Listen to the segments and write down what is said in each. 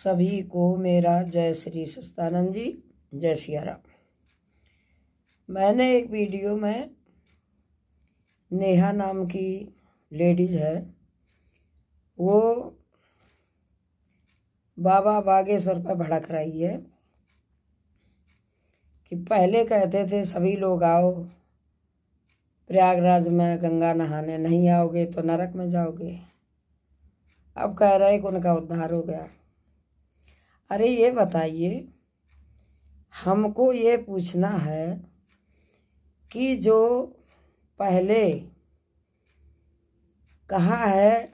सभी को मेरा जय श्री सच्चिदानंद जी, जय सिया राम। मैंने एक वीडियो में नेहा नाम की लेडीज है, वो बाबा बागेश्वर पर भड़क रही है कि पहले कहते थे सभी लोग आओ प्रयागराज में गंगा नहाने, नहीं आओगे तो नरक में जाओगे। अब कह रहे कि उनका उद्धार हो गया। अरे ये बताइए, हमको ये पूछना है कि जो पहले कहा है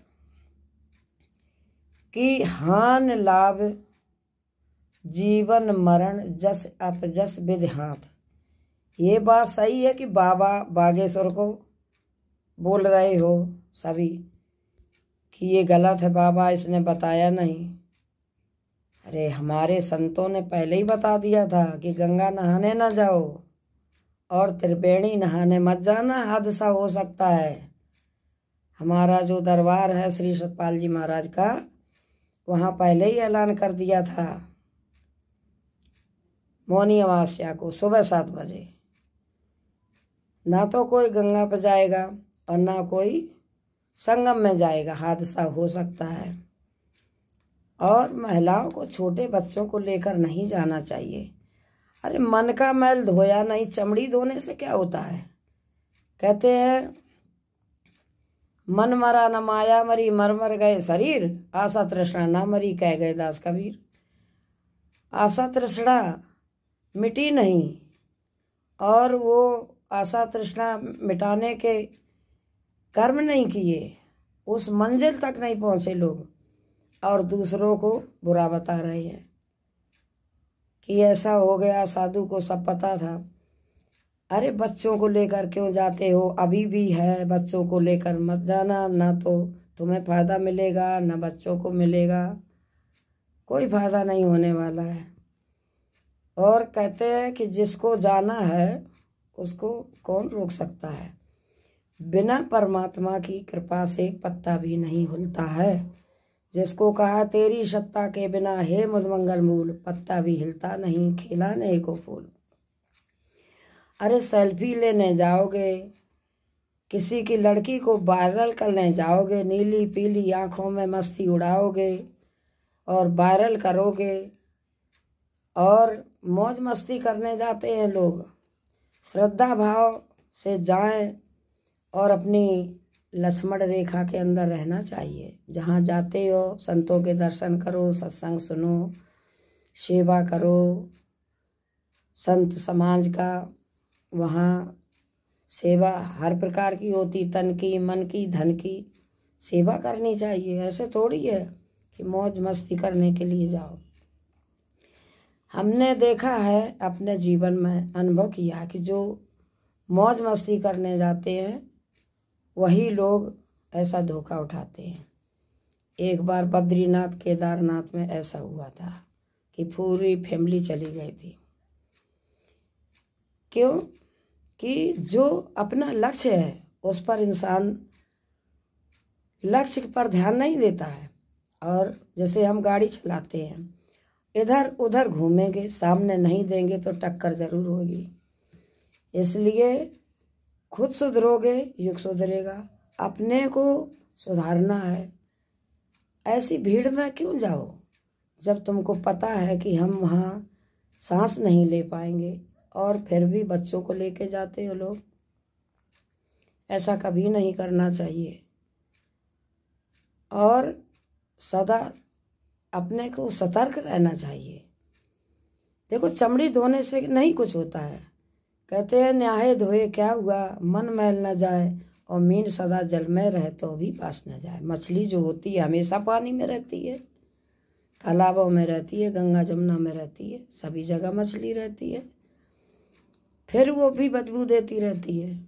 कि हान लाभ जीवन मरण जस अपजस विधि हाथ, ये बात सही है कि बाबा बागेश्वर को बोल रहे हो सभी कि ये गलत है, बाबा इसने बताया नहीं? अरे हमारे संतों ने पहले ही बता दिया था कि गंगा नहाने ना जाओ और त्रिवेणी नहाने मत जाना, हादसा हो सकता है। हमारा जो दरबार है श्री सतपाल जी महाराज का, वहाँ पहले ही ऐलान कर दिया था मौनी अमावस्या को सुबह 7 बजे, ना तो कोई गंगा पर जाएगा और ना कोई संगम में जाएगा, हादसा हो सकता है। और महिलाओं को, छोटे बच्चों को लेकर नहीं जाना चाहिए। अरे मन का मैल धोया नहीं, चमड़ी धोने से क्या होता है? कहते हैं मन मरा न माया मरी, मर मर गए शरीर, आशा तृष्णा ना मरी, कह गए दास कबीर। आशा तृष्णा मिटी नहीं, और वो आशा तृष्णा मिटाने के कर्म नहीं किए, उस मंजिल तक नहीं पहुँचे लोग, और दूसरों को बुरा बता रहे हैं कि ऐसा हो गया। साधु को सब पता था। अरे बच्चों को लेकर क्यों जाते हो? अभी भी है, बच्चों को लेकर मत जाना, ना तो तुम्हें फायदा मिलेगा ना बच्चों को मिलेगा, कोई फायदा नहीं होने वाला है। और कहते हैं कि जिसको जाना है उसको कौन रोक सकता है? बिना परमात्मा की कृपा से एक पत्ता भी नहीं हिलता है। जिसको कहा तेरी सत्ता के बिना हे मुझ मंगल मूल, पत्ता भी हिलता नहीं, खिला नहीं को फूल। अरे सेल्फी लेने जाओगे, किसी की लड़की को वायरल करने जाओगे, नीली पीली आंखों में मस्ती उड़ाओगे और वायरल करोगे, और मौज मस्ती करने जाते हैं लोग। श्रद्धा भाव से जाएं और अपनी लक्ष्मण रेखा के अंदर रहना चाहिए। जहाँ जाते हो संतों के दर्शन करो, सत्संग सुनो, सेवा करो, संत समाज का वहाँ सेवा हर प्रकार की होती, तन की, मन की, धन की सेवा करनी चाहिए। ऐसे थोड़ी है कि मौज मस्ती करने के लिए जाओ। हमने देखा है, अपने जीवन में अनुभव किया कि जो मौज मस्ती करने जाते हैं वही लोग ऐसा धोखा उठाते हैं। एक बार बद्रीनाथ केदारनाथ में ऐसा हुआ था कि पूरी फैमिली चली गई थी। क्यों? कि जो अपना लक्ष्य है उस पर इंसान लक्ष्य पर ध्यान नहीं देता है। और जैसे हम गाड़ी चलाते हैं, इधर उधर घूमेंगे, सामने नहीं देंगे तो टक्कर जरूर होगी। इसलिए खुद सुधरोगे युग सुधरेगा। अपने को सुधारना है। ऐसी भीड़ में क्यों जाओ जब तुमको पता है कि हम वहाँ सांस नहीं ले पाएंगे, और फिर भी बच्चों को लेके जाते हो लोग। ऐसा कभी नहीं करना चाहिए। और सदा अपने को सतर्क रहना चाहिए। देखो, चमड़ी धोने से नहीं कुछ होता है। कहते हैं न्याहे धोए क्या हुआ, मन मैल न जाए, और मीन सदा जल में रहे तो भी पास न जाए। मछली जो होती है हमेशा पानी में रहती है, तालाबों में रहती है, गंगा जमुना में रहती है, सभी जगह मछली रहती है, फिर वो भी बदबू देती रहती है।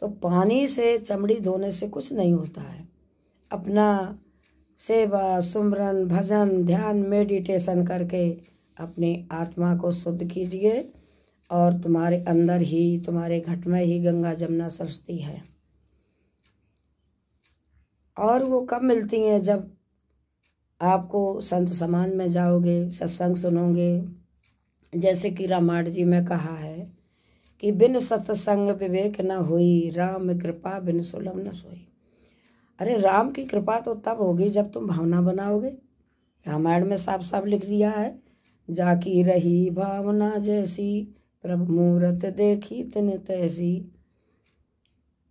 तो पानी से चमड़ी धोने से कुछ नहीं होता है। अपना सेवा, सुमरन, भजन, ध्यान, मेडिटेशन करके अपनी आत्मा को शुद्ध कीजिए, और तुम्हारे अंदर ही, तुम्हारे घट में ही गंगा जमुना सरस्वती है। और वो कब मिलती हैं? जब आपको संत समाज में जाओगे, सत्संग सुनोगे, जैसे कि रामायण जी में कहा है कि बिन सत्संग विवेक न हुई, राम कृपा बिन सुलभ न सोई। अरे राम की कृपा तो तब होगी जब तुम भावना बनाओगे। रामायण में साफ साफ लिख दिया है, जाकी रही भावना जैसी, प्रभु मूरत देखी तिन तैसी।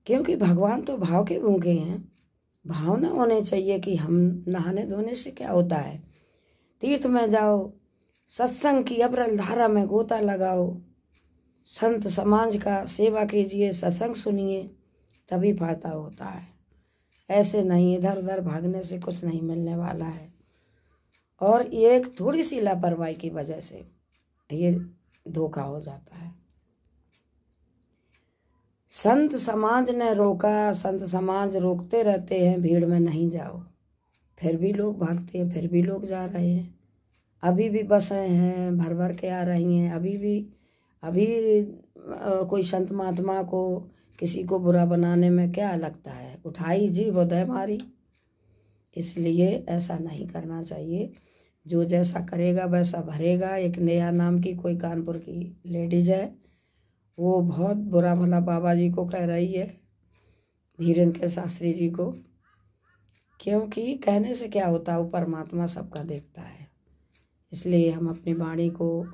क्योंकि भगवान तो भाव के भूखे हैं। भावना होने चाहिए कि हम नहाने धोने से क्या होता है, तीर्थ में जाओ, सत्संग की अविरल धारा में गोता लगाओ, संत समाज का सेवा कीजिए, सत्संग सुनिए, तभी फायदा होता है। ऐसे नहीं इधर उधर भागने से कुछ नहीं मिलने वाला है। और ये एक थोड़ी सी लापरवाही की वजह से ये धोखा हो जाता है। संत समाज ने रोका, संत समाज रोकते रहते हैं, भीड़ में नहीं जाओ, फिर भी लोग भागते हैं, फिर भी लोग जा रहे हैं। अभी भी बसें हैं भर भर के आ रही हैं। अभी कोई संत महात्मा को, किसी को बुरा बनाने में क्या लगता है, उठाई जीभ उदय मारी। इसलिए ऐसा नहीं करना चाहिए। जो जैसा करेगा वैसा भरेगा। एक नेहा नाम की कोई कानपुर की लेडीज है, वो बहुत बुरा भला बाबा जी को कह रही है, धीरेन्द्र के शास्त्री जी को। क्योंकि कहने से क्या होता है, वो परमात्मा सबका देखता है। इसलिए हम अपनी वाणी को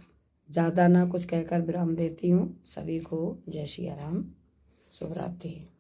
ज़्यादा ना कुछ कहकर विराम देती हूँ। सभी को जय सिया राम, शुभ रात्रि।